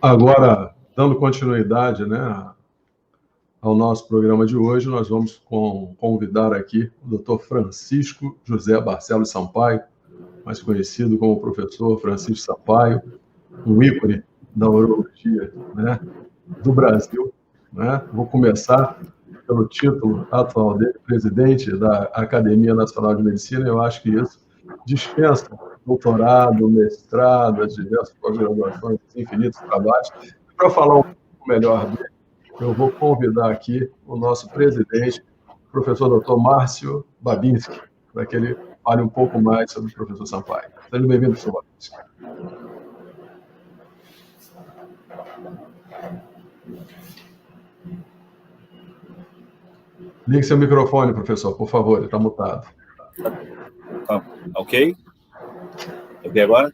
Agora, dando continuidade, né, ao nosso programa de hoje, nós vamos convidar aqui o Dr. Francisco José Barcelos Sampaio, mais conhecido como professor Francisco Sampaio, um ícone da urologia, né, do Brasil. Né? Vou começar pelo título atual dele, presidente da Academia Nacional de Medicina. Eu acho que isso dispensa doutorado, mestrado, as diversas pós-graduações, infinitos trabalhos. Para falar um pouco melhor dele, eu vou convidar aqui o nosso presidente, o professor Dr. Márcio Babinski, para que ele fale um pouco mais sobre o professor Sampaio. Seja bem-vindo, professor Babinski. Ligue seu microfone, professor, por favor, ele está mutado. Ok? Ok agora?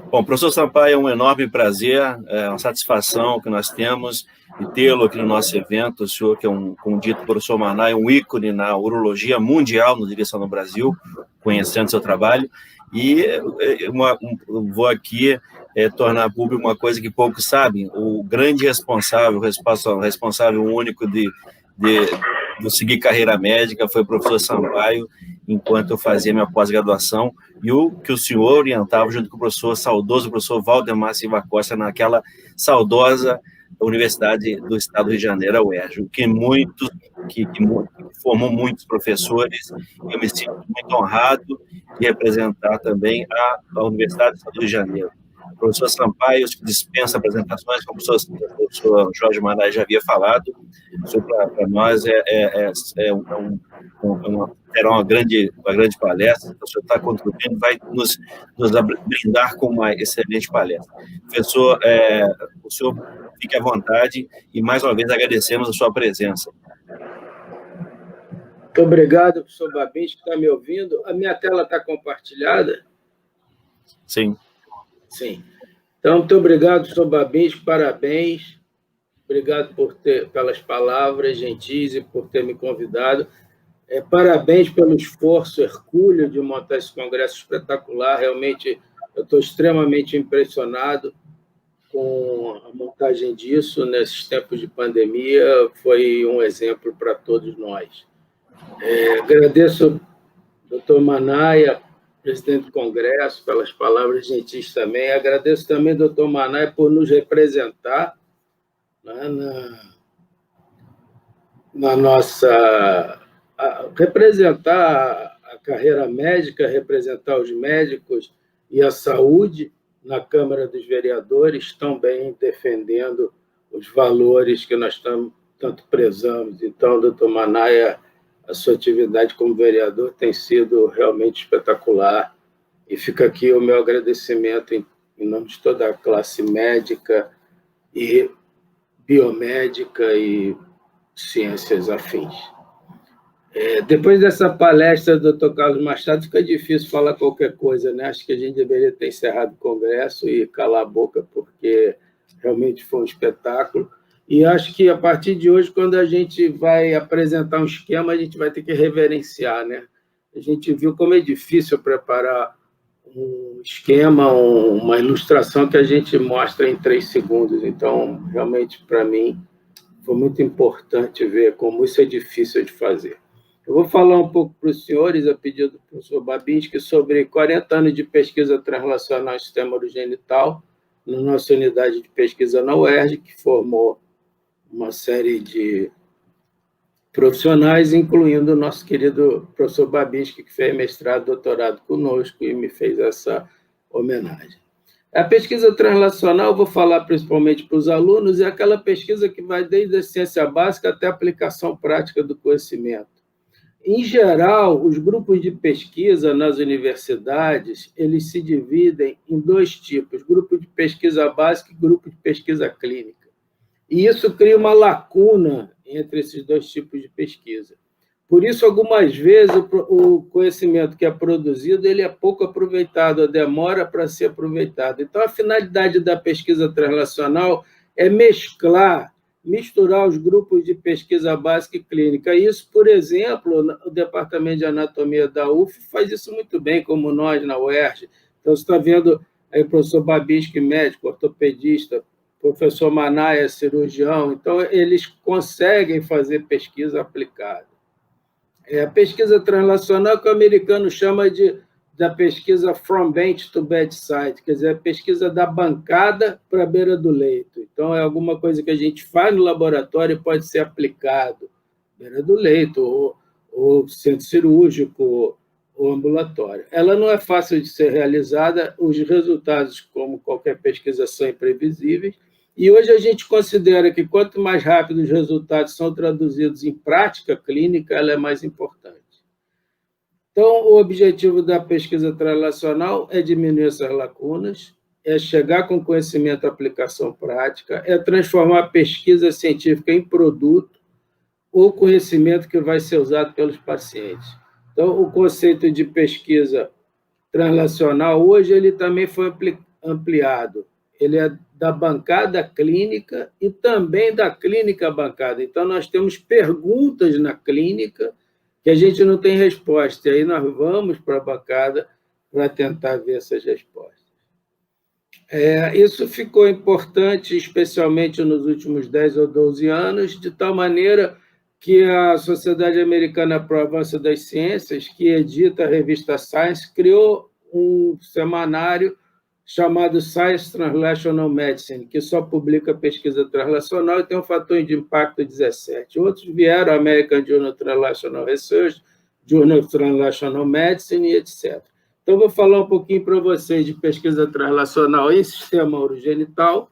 Bom, professor Sampaio, é um enorme prazer, é uma satisfação que nós temos de tê-lo aqui no nosso evento. O senhor, que é como dito o professor Maná, é um ícone na urologia mundial, não diria só no Brasil, conhecendo seu trabalho. E vou aqui tornar público uma coisa que poucos sabem: o grande responsável único de seguir carreira médica foi o professor Sampaio, enquanto eu fazia minha pós-graduação, e o que o senhor orientava junto com o saudoso professor Valdemar Silva Costa, naquela saudosa Universidade do Estado do Rio de Janeiro, a UERJ, que formou muitos professores. Eu me sinto muito honrado de representar também a Universidade do Estado do Rio de Janeiro. O professor Sampaio dispensa apresentações, como o professor Jorge Maná já havia falado. Isso para nós será uma grande palestra. O senhor está contribuindo, vai nos brindar com uma excelente palestra. Professor, o senhor fique à vontade e, mais uma vez, agradecemos a sua presença. Muito obrigado, professor Babinski, que está me ouvindo. A minha tela está compartilhada? Sim. Sim. Então, muito obrigado, professor Babinski, parabéns. Obrigado pelas palavras gentis e por ter me convidado. Parabéns pelo esforço hercúleo de montar esse congresso espetacular. Realmente, eu estou extremamente impressionado com a montagem disso nesses tempos de pandemia. Foi um exemplo para todos nós. Agradeço ao doutor Manaia, presidente do Congresso, pelas palavras gentis também. Agradeço também ao doutor Manaia por nos representar, né, na nossa... representar a carreira médica, representar os médicos e a saúde na Câmara dos Vereadores, também defendendo os valores que nós tanto prezamos. Então, doutor Manaia, a sua atividade como vereador tem sido realmente espetacular, e fica aqui o meu agradecimento em nome de toda a classe médica e biomédica e ciências afins. Depois dessa palestra do Dr. Carlos Machado, fica difícil falar qualquer coisa, né? Acho que a gente deveria ter encerrado o congresso e calar a boca, porque realmente foi um espetáculo. E acho que, a partir de hoje, quando a gente vai apresentar um esquema, a gente vai ter que reverenciar, né? A gente viu como é difícil preparar um esquema, uma ilustração que a gente mostra em 3 segundos. Então, realmente, para mim, foi muito importante ver como isso é difícil de fazer. Eu vou falar um pouco para os senhores, a pedido do professor Babinski, sobre 40 anos de pesquisa translacional em sistema urogenital, na nossa unidade de pesquisa na UERJ, que formou uma série de profissionais, incluindo o nosso querido professor Babinski, que fez mestrado e doutorado conosco e me fez essa homenagem. A pesquisa translacional, vou falar principalmente para os alunos, é aquela pesquisa que vai desde a ciência básica até a aplicação prática do conhecimento. Em geral, os grupos de pesquisa nas universidades, eles se dividem em 2 tipos, grupo de pesquisa básica e grupo de pesquisa clínica. E isso cria uma lacuna entre esses 2 tipos de pesquisa. Por isso, algumas vezes, o conhecimento que é produzido ele é pouco aproveitado, demora para ser aproveitado. Então, a finalidade da pesquisa translacional é misturar os grupos de pesquisa básica e clínica. Isso, por exemplo, o Departamento de Anatomia da UF faz isso muito bem, como nós na UERJ. Então, você está vendo aí o professor Babinski, médico, ortopedista, professor Maná é cirurgião, então eles conseguem fazer pesquisa aplicada. A pesquisa translacional que o americano chama da pesquisa from bench to bedside, quer dizer, a pesquisa da bancada para a beira do leito. Então, é alguma coisa que a gente faz no laboratório e pode ser aplicado beira do leito, ou centro cirúrgico, ou ambulatório. Ela não é fácil de ser realizada, os resultados, como qualquer pesquisa, são imprevisíveis, e hoje a gente considera que quanto mais rápido os resultados são traduzidos em prática clínica, ela é mais importante. Então, o objetivo da pesquisa translacional é diminuir essas lacunas, é chegar com conhecimento à aplicação prática, é transformar a pesquisa científica em produto ou conhecimento que vai ser usado pelos pacientes. Então, o conceito de pesquisa translacional, hoje, ele também foi ampliado. Ele é da bancada clínica e também da clínica bancada. Então, nós temos perguntas na clínica que a gente não tem resposta, e aí nós vamos para a bancada para tentar ver essas respostas. Isso ficou importante, especialmente nos últimos 10 ou 12 anos, de tal maneira que a Sociedade Americana para o Avanço das Ciências, que edita a revista Science, criou um semanário chamado Science Translational Medicine, que só publica pesquisa translacional e tem um fator de impacto 17. Outros vieram, American Journal of Translational Research, Journal of Translational Medicine, e etc. Então, vou falar um pouquinho para vocês de pesquisa translacional em sistema urogenital,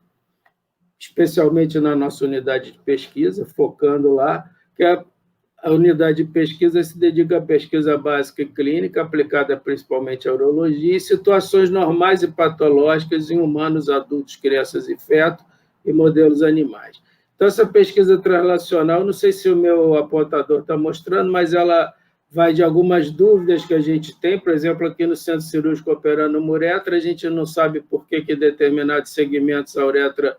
especialmente na nossa unidade de pesquisa, focando lá, que a unidade de pesquisa se dedica à pesquisa básica e clínica, aplicada principalmente à urologia, e situações normais e patológicas em humanos, adultos, crianças e fetos, e modelos animais. Então, essa pesquisa translacional, não sei se o meu apontador está mostrando, mas ela vai de algumas dúvidas que a gente tem. Por exemplo, aqui no Centro Cirúrgico operando uma uretra, a gente não sabe por que determinados segmentos a uretra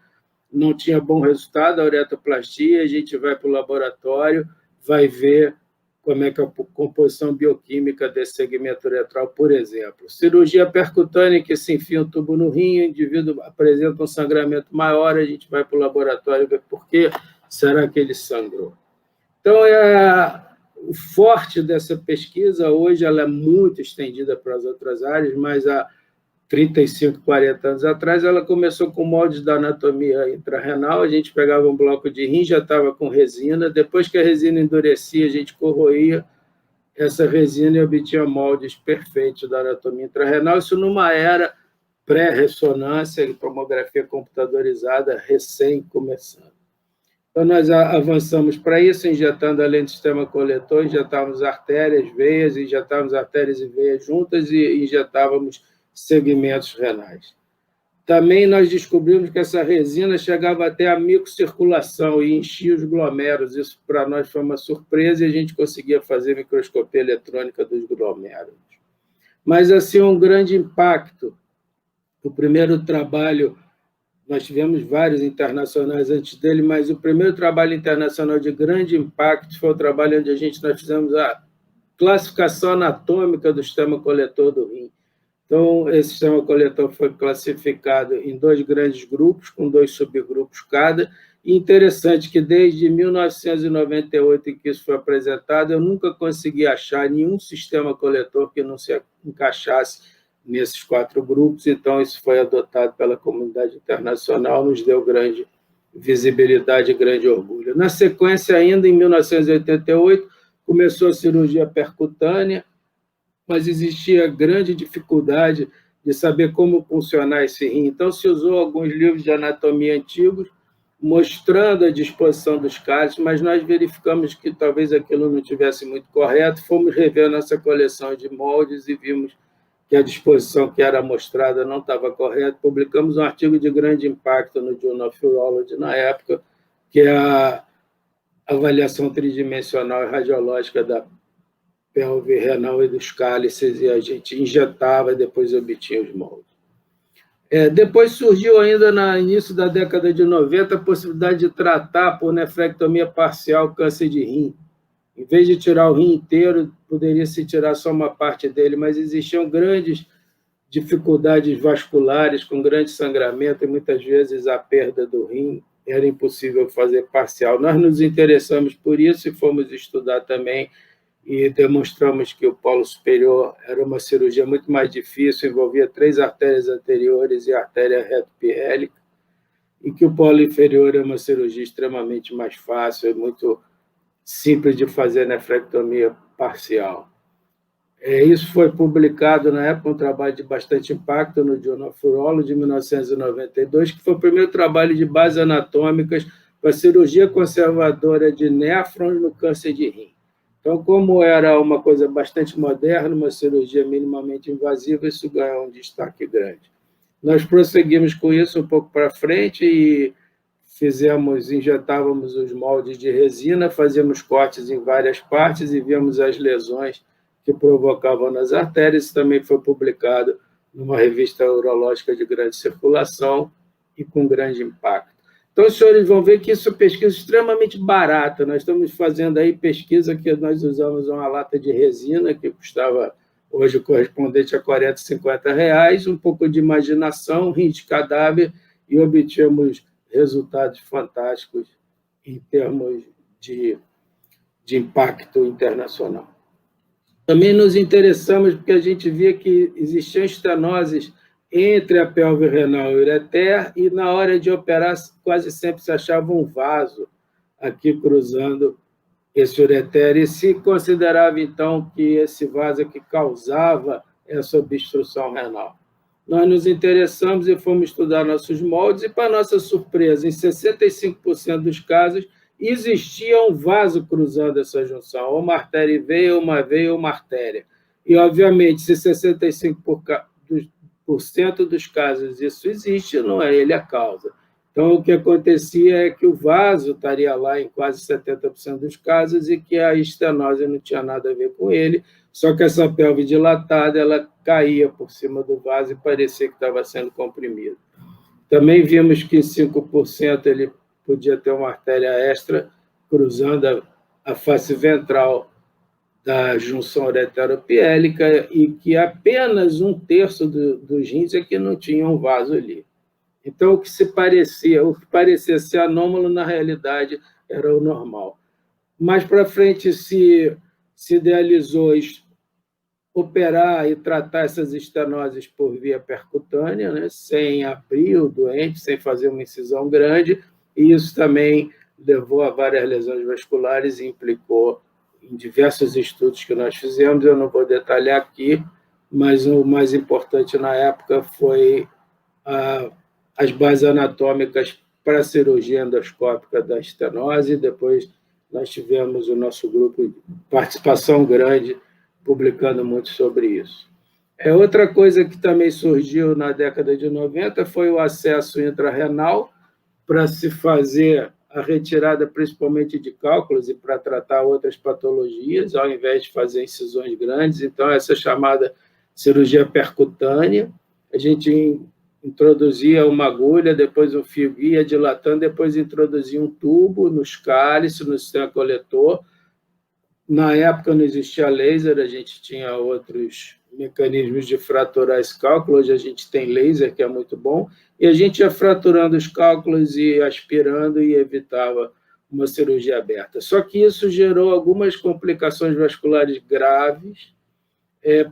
não tinha bom resultado, a uretroplastia, a gente vai para o laboratório, vai ver como é que é a composição bioquímica desse segmento uretral, por exemplo. Cirurgia percutânea, que se enfia um tubo no rim, o indivíduo apresenta um sangramento maior, a gente vai para o laboratório ver por que será que ele sangrou. Então, o forte dessa pesquisa, hoje, ela é muito estendida para as outras áreas, mas há 35, 40 anos atrás, ela começou com moldes da anatomia intrarrenal, a gente pegava um bloco de rim, já estava com resina, depois que a resina endurecia, a gente corroía essa resina e obtinha moldes perfeitos da anatomia intrarrenal, isso numa era pré-ressonância e tomografia computadorizada recém começando. Então, nós avançamos para isso, injetando além do sistema coletor, injetávamos artérias, veias, injetávamos artérias e veias juntas e injetávamos segmentos renais. Também nós descobrimos que essa resina chegava até a microcirculação e enchia os glomérulos. Isso, para nós, foi uma surpresa e a gente conseguia fazer microscopia eletrônica dos glomérulos. Mas, assim, um grande impacto. O primeiro trabalho, nós tivemos vários internacionais antes dele, mas o primeiro trabalho internacional de grande impacto foi o trabalho onde nós fizemos a classificação anatômica do sistema coletor do rim. Então, esse sistema coletor foi classificado em 2 grandes grupos, com 2 subgrupos cada, e interessante que desde 1998, em que isso foi apresentado, eu nunca consegui achar nenhum sistema coletor que não se encaixasse nesses 4 grupos, então isso foi adotado pela comunidade internacional, nos deu grande visibilidade e grande orgulho. Na sequência, ainda em 1988, começou a cirurgia percutânea, mas existia grande dificuldade de saber como funcionar esse rim. Então, se usou alguns livros de anatomia antigos, mostrando a disposição dos cálices, mas nós verificamos que talvez aquilo não tivesse muito correto, fomos rever a nossa coleção de moldes e vimos que a disposição que era mostrada não estava correta. Publicamos um artigo de grande impacto no Journal of Urology na época, que é a avaliação tridimensional e radiológica da pelve renal e dos cálices, e a gente injetava e depois obtinha os moldes. Depois surgiu ainda no início da década de 90 a possibilidade de tratar por nefrectomia parcial câncer de rim. Em vez de tirar o rim inteiro, poderia-se tirar só uma parte dele, mas existiam grandes dificuldades vasculares com grande sangramento e muitas vezes a perda do rim, era impossível fazer parcial. Nós nos interessamos por isso e fomos estudar também e demonstramos que o polo superior era uma cirurgia muito mais difícil, envolvia 3 artérias anteriores e a artéria reto-piélica, e que o polo inferior é uma cirurgia extremamente mais fácil, é muito simples de fazer nefrectomia parcial. Isso foi publicado na época, um trabalho de bastante impacto no Journal of Urology, de 1992, que foi o primeiro trabalho de bases anatômicas para cirurgia conservadora de néfrons no câncer de rim. Então, como era uma coisa bastante moderna, uma cirurgia minimamente invasiva, isso ganhou um destaque grande. Nós prosseguimos com isso um pouco para frente e injetávamos os moldes de resina, fazíamos cortes em várias partes e víamos as lesões que provocavam nas artérias. Isso também foi publicado numa revista urológica de grande circulação e com grande impacto. Então, os senhores vão ver que isso é pesquisa extremamente barata. Nós estamos fazendo aí pesquisa que nós usamos uma lata de resina, que custava hoje correspondente a R$40, R$50, um pouco de imaginação, rim de cadáver, e obtínhamos resultados fantásticos em termos de impacto internacional. Também nos interessamos porque a gente via que existiam estenoses entre a pelve renal e o ureter, e na hora de operar quase sempre se achava um vaso aqui cruzando esse ureter, e se considerava, então, que esse vaso é que causava essa obstrução renal. Nós nos interessamos e fomos estudar nossos moldes, e, para nossa surpresa, em 65% dos casos, existia um vaso cruzando essa junção, ou uma artéria e veia, ou uma artéria. E, obviamente, se 65% dos casos isso existe, não é ele a causa. Então, o que acontecia é que o vaso estaria lá em quase 70% dos casos e que a estenose não tinha nada a ver com ele, só que essa pelve dilatada ela caía por cima do vaso e parecia que estava sendo comprimido. Também vimos que em 5% ele podia ter uma artéria extra cruzando a face ventral da junção ureteropiélica e que apenas 1/3 dos rins é que não tinha um vaso ali. Então, o que parecia ser anômalo, na realidade, era o normal. Mais para frente, se idealizou operar e tratar essas estenoses por via percutânea, né, sem abrir o doente, sem fazer uma incisão grande, e isso também levou a várias lesões vasculares e implicou em diversos estudos que nós fizemos. Eu não vou detalhar aqui, mas o mais importante na época foi as bases anatômicas para a cirurgia endoscópica da estenose. Depois nós tivemos o nosso grupo de participação grande, publicando muito sobre isso. Outra coisa que também surgiu na década de 90 foi o acesso intrarrenal para se fazer a retirada principalmente de cálculos e para tratar outras patologias, ao invés de fazer incisões grandes. Então, essa chamada cirurgia percutânea, a gente introduzia uma agulha, depois um fio guia dilatando, depois introduzia um tubo nos cálices, no sistema coletor. Na época não existia laser, a gente tinha outros mecanismos de fraturar esse cálculo. Hoje a gente tem laser, que é muito bom, e a gente ia fraturando os cálculos e aspirando e evitava uma cirurgia aberta. Só que isso gerou algumas complicações vasculares graves,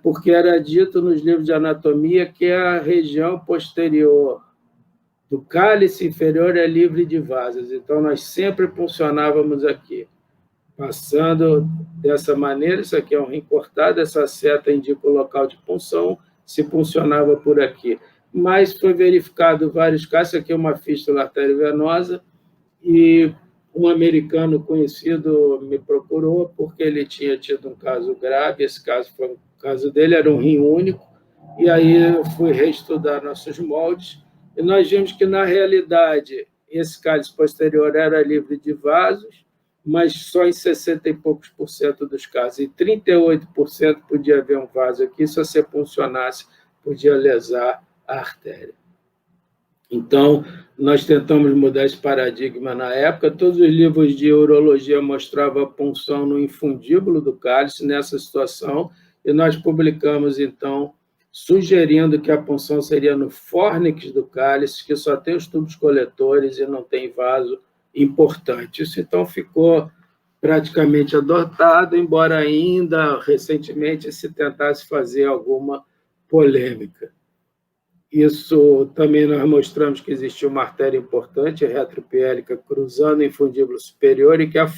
porque era dito nos livros de anatomia que a região posterior do cálice inferior é livre de vasos. Então, nós sempre puncionávamos aqui. Passando dessa maneira, isso aqui é um rim cortado, essa seta indica o local de punção, se puncionava por aqui. Mas foi verificado vários casos, isso aqui é uma fístula arteriovenosa, e um americano conhecido me procurou porque ele tinha tido um caso grave. Esse caso foi o caso dele, era um rim único, e aí eu fui reestudar nossos moldes, e nós vimos que, na realidade, esse cálice posterior era livre de vasos, mas só em 60 e poucos por cento dos casos. Em 38% podia haver um vaso aqui, se você puncionasse, podia lesar a artéria. Então, nós tentamos mudar esse paradigma na época. Todos os livros de urologia mostravam a punção no infundíbulo do cálice nessa situação, e nós publicamos, então, sugerindo que a punção seria no fórnix do cálice, que só tem os tubos coletores e não tem vaso importante. Isso, então, ficou praticamente adotado, embora ainda, recentemente, se tentasse fazer alguma polêmica. Isso também nós mostramos que existia uma artéria importante, retropiélica, cruzando o infundíbulo superior, e que a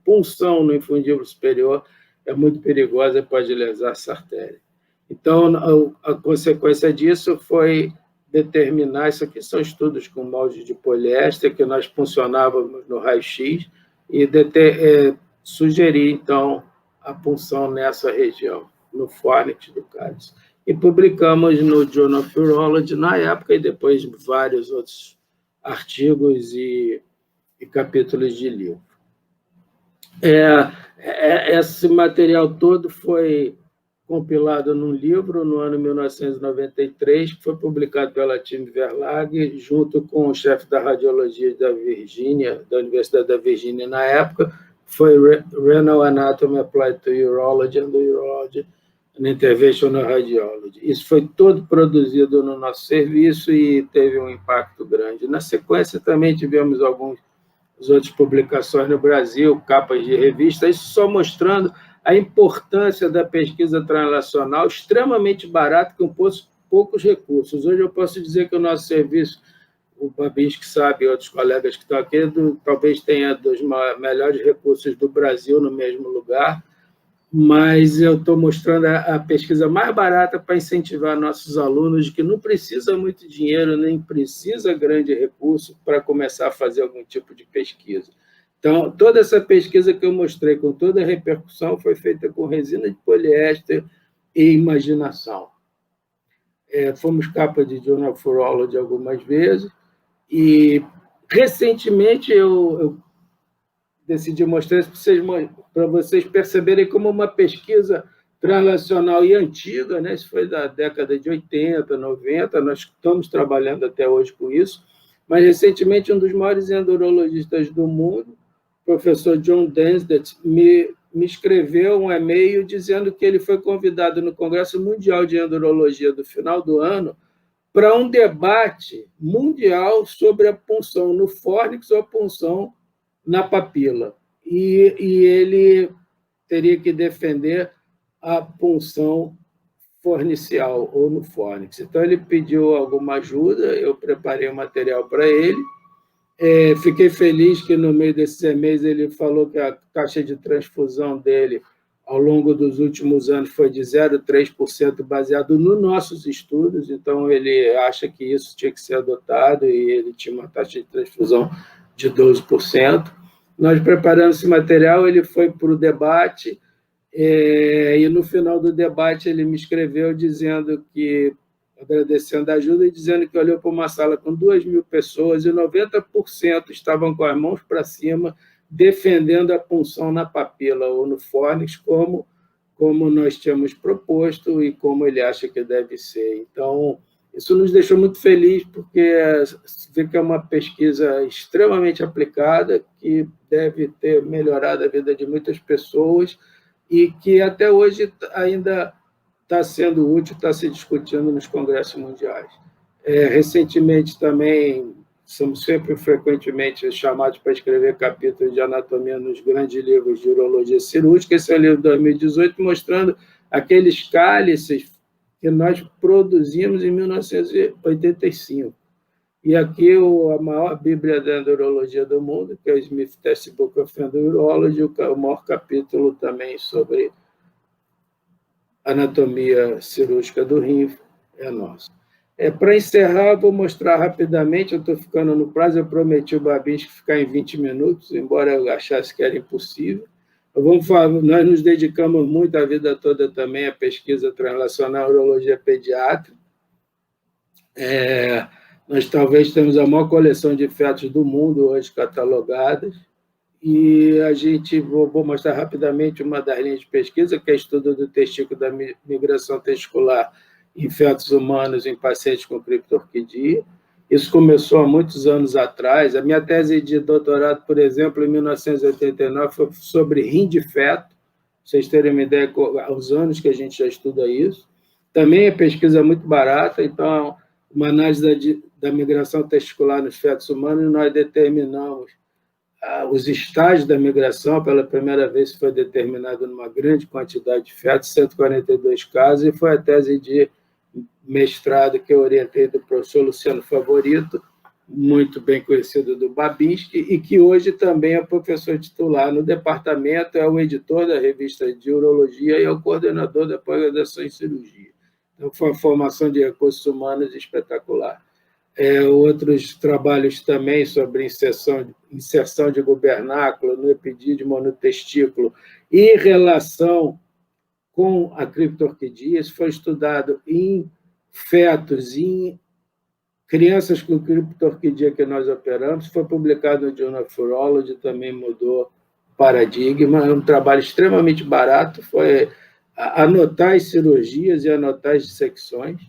punção no infundíbulo superior é muito perigosa e pode lesar essa artéria. Então, a consequência disso foi determinar, isso aqui são estudos com molde de poliéster, que nós funcionávamos no raio-x, e sugerir, então, a punção nessa região, no fórnix do cálice. E publicamos no Journal of Urology na época, e depois vários outros artigos e capítulos de livro. Esse material todo foi compilado num livro no ano 1993, que foi publicado pela Tim Verlag, junto com o chefe da radiologia da Universidade da Virgínia na época, foi Renal Anatomy Applied to Urology and Urology and Interventional Radiology. Isso foi todo produzido no nosso serviço e teve um impacto grande. Na sequência, também tivemos algumas outras publicações no Brasil, capas de revistas, isso só mostrando a importância da pesquisa translacional, extremamente barata, com poucos recursos. Hoje eu posso dizer que o nosso serviço, o Babinski sabe, outros colegas que estão aqui, talvez tenha dos melhores recursos do Brasil no mesmo lugar, mas eu estou mostrando a pesquisa mais barata para incentivar nossos alunos, que não precisa muito dinheiro, nem precisa grande recurso para começar a fazer algum tipo de pesquisa. Então, toda essa pesquisa que eu mostrei, com toda a repercussão, foi feita com resina de poliéster e imaginação. Fomos capa de Journal of Urology algumas vezes, e recentemente eu decidi mostrar isso para vocês perceberem como uma pesquisa translacional e antiga, né? Isso foi da década de 80, 90, nós estamos trabalhando até hoje com isso, mas recentemente um dos maiores endurologistas do mundo, o professor John Densdet, me escreveu um e-mail dizendo que ele foi convidado no Congresso Mundial de Endurologia do final do ano para um debate mundial sobre a punção no fórnix ou a punção na papila. E ele teria que defender a punção fornicial ou no fórnix. Então, ele pediu alguma ajuda, eu preparei o material para ele. Fiquei feliz que, no meio desses e-mails, ele falou que a taxa de transfusão dele, ao longo dos últimos anos, foi de 0,3%, baseado nos nossos estudos. Então, ele acha que isso tinha que ser adotado, e ele tinha uma taxa de transfusão de 12%. Nós preparamos esse material, ele foi para o debate, e no final do debate ele me escreveu dizendo que, agradecendo a ajuda, e dizendo que olhou para uma sala com 2.000 pessoas e 90% estavam com as mãos para cima, defendendo a punção na papila ou no fórnix, como nós tínhamos proposto e como ele acha que deve ser. Então, isso nos deixou muito felizes, porque vê que é uma pesquisa extremamente aplicada, que deve ter melhorado a vida de muitas pessoas e que até hoje ainda está sendo útil, está se discutindo nos congressos mundiais. Recentemente também, somos frequentemente chamados para escrever capítulos de anatomia nos grandes livros de urologia cirúrgica. Esse é o livro de 2018, mostrando aqueles cálices que nós produzimos em 1985. E aqui a maior bíblia da endurologia do mundo, que é o Smith Textbook of Endurology, o maior capítulo também sobre anatomia cirúrgica do rim é nosso. Para encerrar, eu vou mostrar rapidamente, eu estou ficando no prazo, eu prometi ao Babinski ficar em 20 minutos, embora eu achasse que era impossível. Nós nos dedicamos muito a vida toda também à pesquisa translacional urologia pediátrica. Nós talvez temos a maior coleção de fetos do mundo hoje catalogadas, e vou mostrar rapidamente uma das linhas de pesquisa, que é estudo do testículo da migração testicular em fetos humanos em pacientes com criptorquidia. Isso começou há muitos anos atrás. A minha tese de doutorado, por exemplo, em 1989, foi sobre rim de feto, para vocês terem uma ideia, aos anos que a gente já estuda isso. Também é pesquisa muito barata, então, uma análise da migração testicular nos fetos humanos, nós determinamos os estágios da migração. Pela primeira vez foi determinado numa grande quantidade de fetos, 142 casos, e foi a tese de mestrado que eu orientei do professor Luciano Favorito, muito bem conhecido do Babinski, e que hoje também é professor titular no departamento, é o editor da revista de Urologia e é o coordenador da pós-graduação em cirurgia. Então, foi uma formação de recursos humanos espetacular. Outros trabalhos também sobre inserção de gubernáculo no epidídimo, no testículo, e relação com a criptorquidia. Isso foi estudado em fetos, em crianças com criptorquidia que nós operamos, foi publicado no Journal of Urology, também mudou o paradigma. É um trabalho extremamente barato, foi anotar as cirurgias e anotar as dissecções.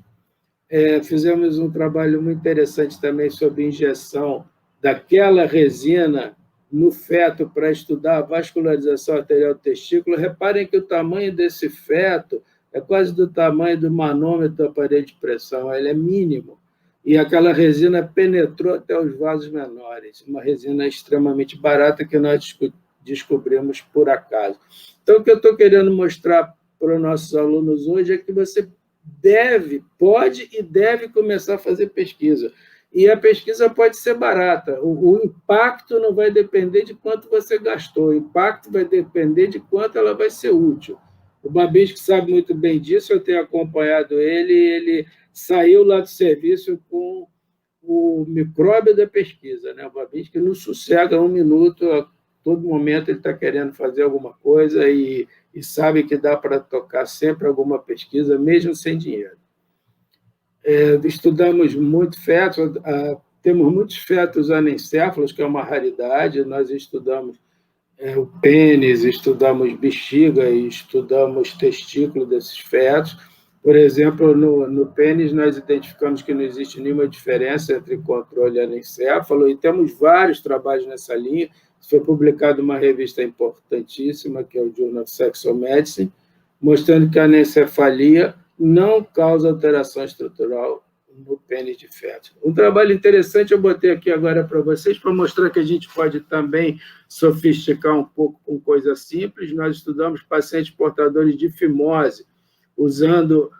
Fizemos um trabalho muito interessante também sobre injeção daquela resina no feto para estudar a vascularização arterial do testículo. Reparem que o tamanho desse feto é quase do tamanho do manômetro do aparelho de pressão, ele é mínimo. E aquela resina penetrou até os vasos menores, uma resina extremamente barata que nós descobrimos por acaso. Então, o que eu estou querendo mostrar para os nossos alunos hoje é que você pode e deve começar a fazer pesquisa. E a pesquisa pode ser barata. O impacto não vai depender de quanto você gastou, o impacto vai depender de quanto ela vai ser útil. O Babinski sabe muito bem disso, eu tenho acompanhado ele saiu lá do serviço com o micróbio da pesquisa, né? O Babinski não sossega um minuto, a todo momento ele está querendo fazer alguma coisa e sabe que dá para tocar sempre alguma pesquisa, mesmo sem dinheiro. Estudamos muito fetos, temos muitos fetos anencéfalos, que é uma raridade. Nós estudamos o pênis, estudamos bexiga e estudamos testículo desses fetos. Por exemplo, no pênis, nós identificamos que não existe nenhuma diferença entre controle e anencéfalo, e temos vários trabalhos nessa linha. Foi publicado uma revista importantíssima, que é o Journal of Sexual Medicine, mostrando que a anencefalia não causa alteração estrutural no pênis de feto. Um trabalho interessante eu botei aqui agora para vocês, para mostrar que a gente pode também sofisticar um pouco com coisas simples. Nós estudamos pacientes portadores de fimose, usando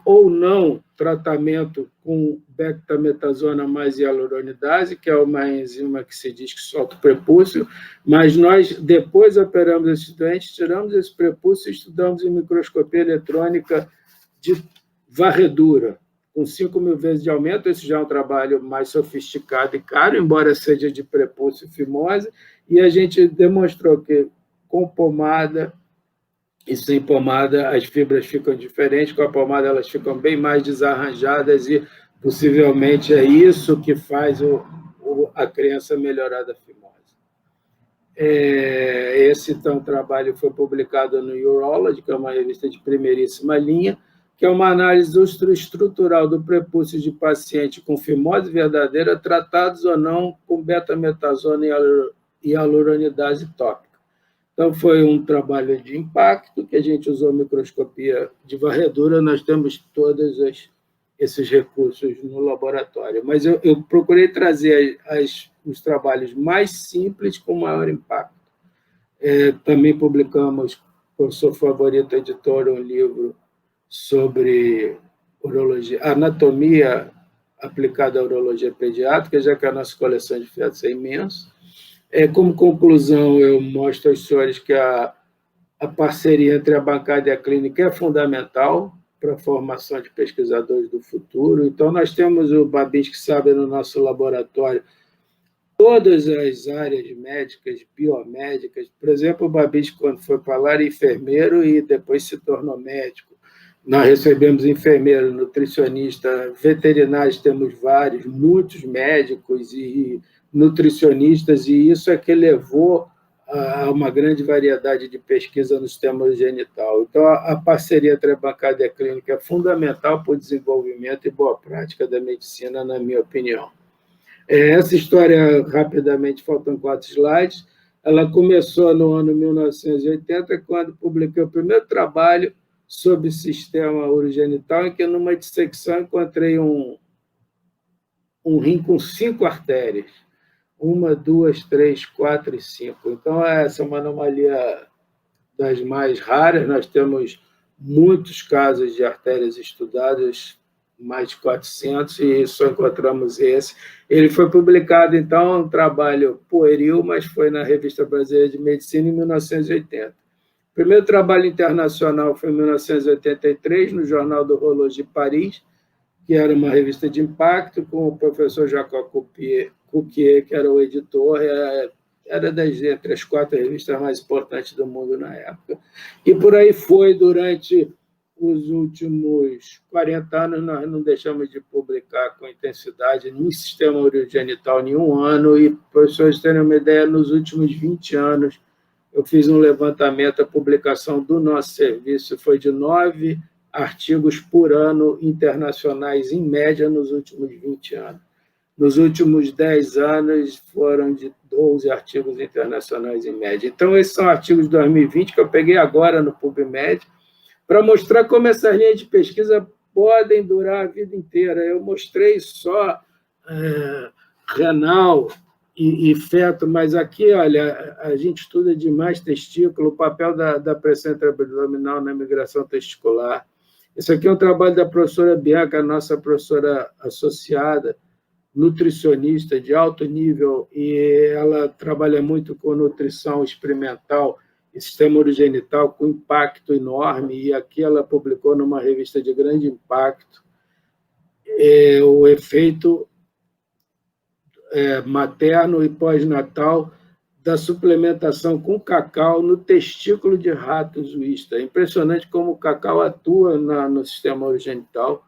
ou não tratamento com bectametasona mais hialuronidase, que é uma enzima que se diz que solta o prepúcio, mas nós depois operamos esses doentes, tiramos esse prepúcio e estudamos em microscopia eletrônica de varredura, com 5.000 vezes de aumento. Esse já é um trabalho mais sofisticado e caro, embora seja de prepúcio e fimose, e a gente demonstrou que com pomada e sem pomada as fibras ficam diferentes, com a pomada elas ficam bem mais desarranjadas e possivelmente é isso que faz a criança melhorar da fimose. Esse, então, trabalho foi publicado no Urology, que é uma revista de primeiríssima linha, que é uma análise estrutural do prepúcio de paciente com fimose verdadeira, tratados ou não com betametasona e hialuronidase tópica. Então, foi um trabalho de impacto, que a gente usou microscopia de varredura, nós temos todos esses recursos no laboratório. Mas eu procurei trazer os trabalhos mais simples com maior impacto. Também publicamos, o professor Favorito editor, um livro sobre urologia, anatomia aplicada à urologia pediátrica, já que a nossa coleção de fetos é imensa. Como conclusão, eu mostro aos senhores que a parceria entre a bancada e a clínica é fundamental para a formação de pesquisadores do futuro. Então, nós temos o Babinski sabe no nosso laboratório todas as áreas médicas, biomédicas. Por exemplo, o Babinski, quando foi para lá, era enfermeiro e depois se tornou médico. Nós recebemos enfermeiro, nutricionista, veterinários, temos vários, muitos médicos e nutricionistas, e isso é que levou a uma grande variedade de pesquisa no sistema genital. Então, a parceria entre a bancada e a clínica é fundamental para o desenvolvimento e boa prática da medicina, na minha opinião. Essa história, rapidamente, faltam 4 slides, ela começou no ano 1980, quando publiquei o primeiro trabalho sobre sistema urogenital, em que numa dissecção encontrei um rim com 5 artérias. 1, 2, 3, 4 e 5. Então, essa é uma anomalia das mais raras. Nós temos muitos casos de artérias estudadas, mais de 400, e só encontramos esse. Ele foi publicado, então, um trabalho pueril, mas foi na Revista Brasileira de Medicina, em 1980. O primeiro trabalho internacional foi em 1983, no Jornal de Urologia de Paris, que era uma revista de impacto, com o professor Jacob Cuquier, que era o editor, era entre as 4 revistas mais importantes do mundo na época. E por aí foi, durante os últimos 40 anos, nós não deixamos de publicar com intensidade em sistema urogenital nenhum ano, e, para os senhores terem uma ideia, nos últimos 20 anos, eu fiz um levantamento, a publicação do nosso serviço foi de 9 artigos por ano internacionais, em média, nos últimos 20 anos. Nos últimos 10 anos, foram de 12 artigos internacionais, em média. Então, esses são artigos de 2020, que eu peguei agora no PubMed, para mostrar como essas linhas de pesquisa podem durar a vida inteira. Eu mostrei só renal e feto, mas aqui, olha, a gente estuda demais testículo, o papel da pressão intraabdominal na migração testicular. Isso aqui é um trabalho da professora Bianca, nossa professora associada, nutricionista de alto nível, e ela trabalha muito com nutrição experimental e sistema urogenital, com impacto enorme, e aqui ela publicou numa revista de grande impacto o efeito materno e pós-natal da suplementação com cacau no testículo de rato zoísta. É impressionante como o cacau atua no sistema urogenital.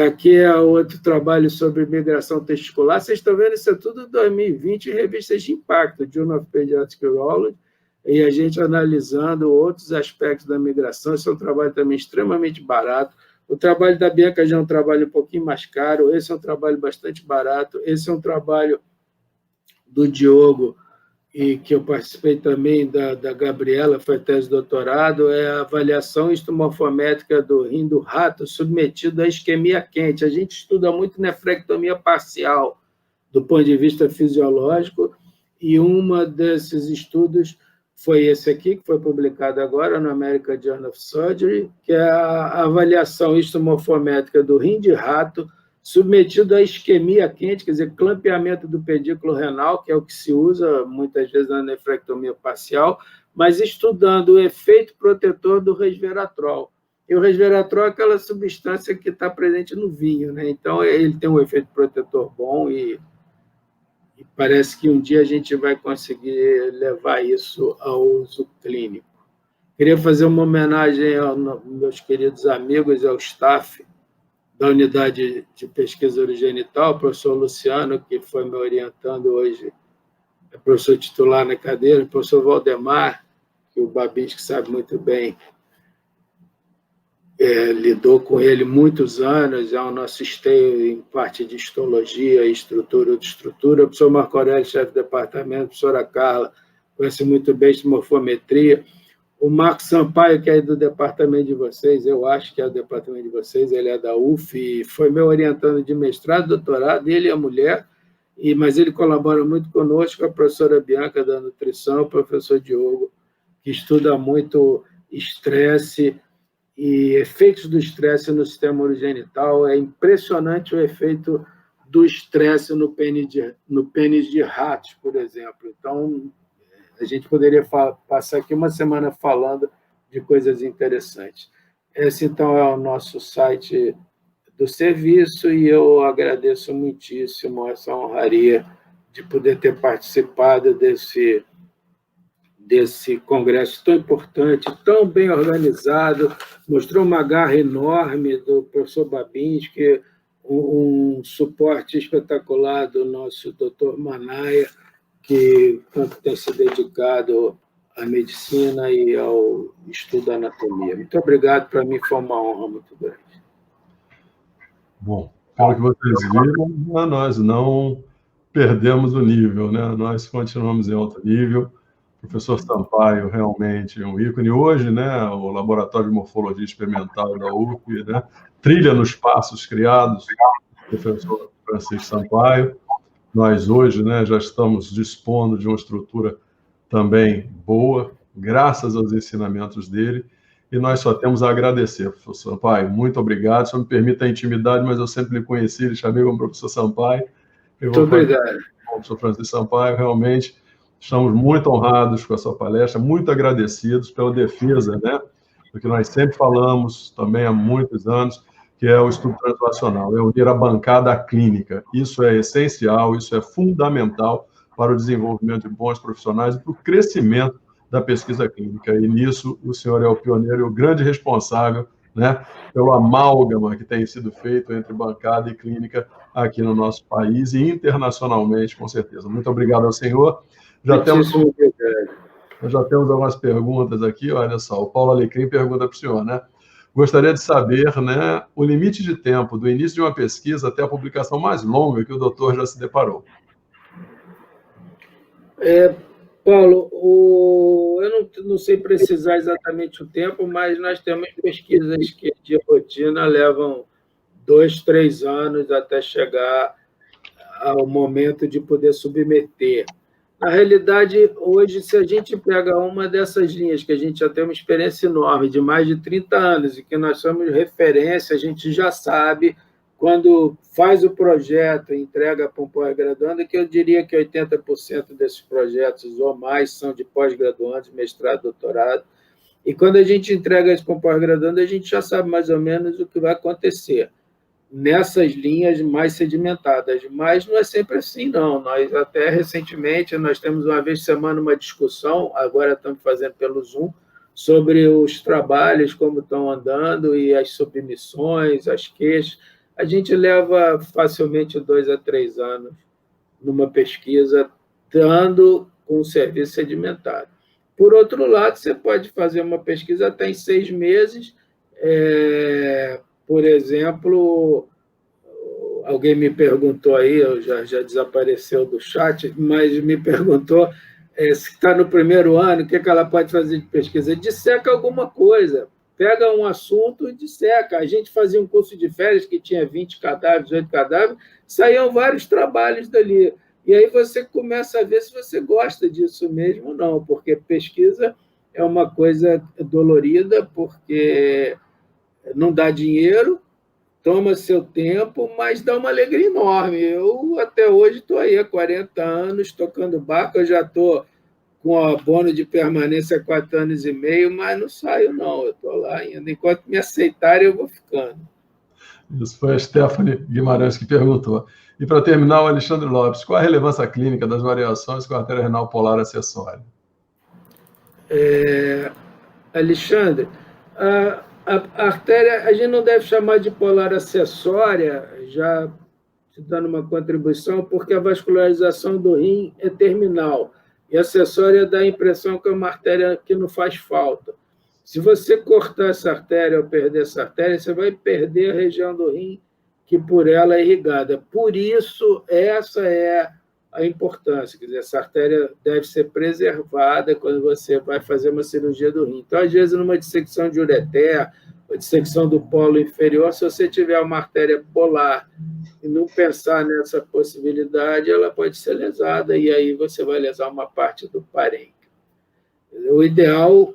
Aqui é outro trabalho sobre migração testicular. Vocês estão vendo, isso é tudo 2020 em revistas de impacto, Journal of Pediatric Urology, e a gente analisando outros aspectos da migração. Esse é um trabalho também extremamente barato. O trabalho da Bianca já é um trabalho um pouquinho mais caro, esse é um trabalho bastante barato, esse é um trabalho do Diogo, e que eu participei também, da Gabriela, foi tese de doutorado, é a avaliação histomorfométrica do rim do rato submetido à isquemia quente. A gente estuda muito nefrectomia parcial do ponto de vista fisiológico, e um desses estudos foi esse aqui, que foi publicado agora no American Journal of Surgery, que é a avaliação histomorfométrica do rim de rato submetido à isquemia quente, quer dizer, clampeamento do pedículo renal, que é o que se usa muitas vezes na nefrectomia parcial, mas estudando o efeito protetor do resveratrol. E o resveratrol é aquela substância que está presente no vinho, né? Então, ele tem um efeito protetor bom, e parece que um dia a gente vai conseguir levar isso ao uso clínico. Queria fazer uma homenagem aos meus queridos amigos e ao staff da unidade de pesquisa urogenital, o professor Luciano, que foi me orientando hoje, é professor titular na cadeira, o professor Valdemar, que o Babinski sabe muito bem, lidou com ele muitos anos, é o nosso esteio em parte de histologia, estrutura, o professor Marco Aurélio, chefe de departamento, a professora Carla, conhece muito bem de morfometria, o Marco Sampaio, que é do departamento de vocês, eu acho que é do departamento de vocês, ele é da UF, e foi meu orientando de mestrado, doutorado, ele é mulher, mas ele colabora muito conosco, a professora Bianca da nutrição, o professor Diogo, que estuda muito estresse e efeitos do estresse no sistema urogenital. É impressionante o efeito do estresse no pênis de ratos, por exemplo. Então, a gente poderia passar aqui uma semana falando de coisas interessantes. Esse, então, é o nosso site do serviço, e eu agradeço muitíssimo essa honraria de poder ter participado desse congresso tão importante, tão bem organizado, mostrou uma garra enorme do professor Babinski, um suporte espetacular do nosso doutor Manaia, que tanto tem se dedicado à medicina e ao estudo da anatomia. Muito obrigado, para mim foi uma honra muito grande. Bom, pelo que vocês viram, nós não perdemos o nível, né? Nós continuamos em alto nível. O Professor Sampaio, realmente um ícone. Hoje, né, o Laboratório de Morfologia Experimental da UF, né, trilha nos passos criados do professor Francisco Sampaio. Nós hoje, né, já estamos dispondo de uma estrutura também boa, graças aos ensinamentos dele, e nós só temos a agradecer, professor Sampaio. Muito obrigado. Se me permite a intimidade, mas eu sempre lhe conheci, lhe chamei como professor Sampaio. Muito obrigado. Professor Francisco Sampaio, realmente estamos muito honrados com a sua palestra, muito agradecidos pela defesa, né, do que nós sempre falamos também há muitos anos, que é o estudo translacional, é unir a bancada à clínica. Isso é essencial, isso é fundamental para o desenvolvimento de bons profissionais e para o crescimento da pesquisa clínica. E nisso o senhor é o pioneiro e o grande responsável, né, pelo amálgama que tem sido feito entre bancada e clínica aqui no nosso país e internacionalmente, com certeza. Muito obrigado ao senhor. Já temos algumas perguntas aqui, olha só, o Paulo Alecrim pergunta para o senhor, né? Gostaria de saber, né, o limite de tempo do início de uma pesquisa até a publicação mais longa que o doutor já se deparou. Paulo, eu não sei precisar exatamente o tempo, mas nós temos pesquisas que de rotina levam 2, 3 anos até chegar ao momento de poder submeter. Na realidade, hoje, se a gente pega uma dessas linhas, que a gente já tem uma experiência enorme, de mais de 30 anos, e que nós somos referência, a gente já sabe, quando faz o projeto e entrega para um pós-graduando, que eu diria que 80% desses projetos ou mais são de pós-graduandos, mestrado, doutorado, e quando a gente entrega isso para um pós-graduando, a gente já sabe mais ou menos o que vai acontecer nessas linhas mais sedimentadas, mas não é sempre assim, não. Nós, até recentemente, nós temos uma vez por semana uma discussão, agora estamos fazendo pelo Zoom, sobre os trabalhos, como estão andando, e as submissões, as queixas. A gente leva facilmente 2 a 3 anos numa pesquisa, estando com o serviço sedimentado. Por outro lado, você pode fazer uma pesquisa até em 6 meses, por exemplo, alguém me perguntou aí, já desapareceu do chat, mas me perguntou se está no primeiro ano, o que ela pode fazer de pesquisa? Disseca alguma coisa, pega um assunto e disseca. A gente fazia um curso de férias que tinha 20 cadáveres, 8 cadáveres, saíam vários trabalhos dali. E aí você começa a ver se você gosta disso mesmo ou não, porque pesquisa é uma coisa dolorida, porque não dá dinheiro, toma seu tempo, mas dá uma alegria enorme. Eu, até hoje, estou aí há 40 anos tocando barco, eu já estou com abono de permanência há 4 anos e meio, mas não saio, não. Eu estou lá ainda. Enquanto me aceitarem, eu vou ficando. Isso foi a Stephanie Guimarães que perguntou. E, para terminar, o Alexandre Lopes, qual a relevância clínica das variações com a artéria renal polar acessória? Alexandre, a artéria, a gente não deve chamar de polar acessória, já te dando uma contribuição, porque a vascularização do rim é terminal, e acessória dá a impressão que é uma artéria que não faz falta. Se você cortar essa artéria ou perder essa artéria, você vai perder a região do rim que por ela é irrigada. Por isso, essa é a importância. Quer dizer, essa artéria deve ser preservada quando você vai fazer uma cirurgia do rim. Então, às vezes, numa dissecção de ureter, ou dissecção do polo inferior, se você tiver uma artéria polar e não pensar nessa possibilidade, ela pode ser lesada, e aí você vai lesar uma parte do parênquima. O ideal,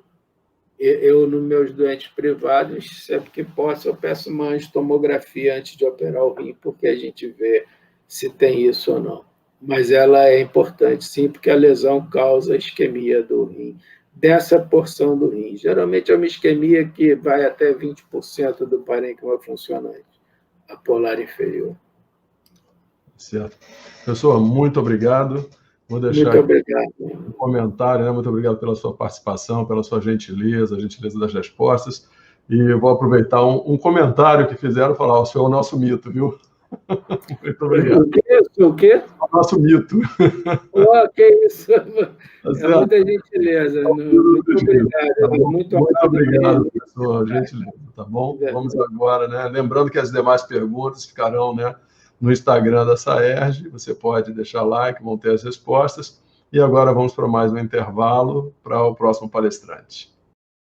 eu, nos meus doentes privados, sempre que posso, eu peço uma angiotomografia antes de operar o rim, porque a gente vê se tem isso ou não. Mas ela é importante, sim, porque a lesão causa isquemia do rim, dessa porção do rim. Geralmente é uma isquemia que vai até 20% do parênquima funcionante, a polar inferior. Certo. Professor, muito obrigado. Vou deixar um comentário, né? Muito obrigado pela sua participação, pela sua gentileza, a gentileza das respostas. E vou aproveitar um comentário que fizeram, falar, o senhor é o nosso mito, viu? Muito obrigado. O quê? O nosso mito. Oh, que isso. É muita gentileza. Muito obrigado. Muito obrigado, professor. Gentileza, tá bom? Vamos agora, né? Lembrando que as demais perguntas ficarão, né, no Instagram da SAERJ. Você pode deixar like, vão ter as respostas. E agora vamos para mais um intervalo para o próximo palestrante.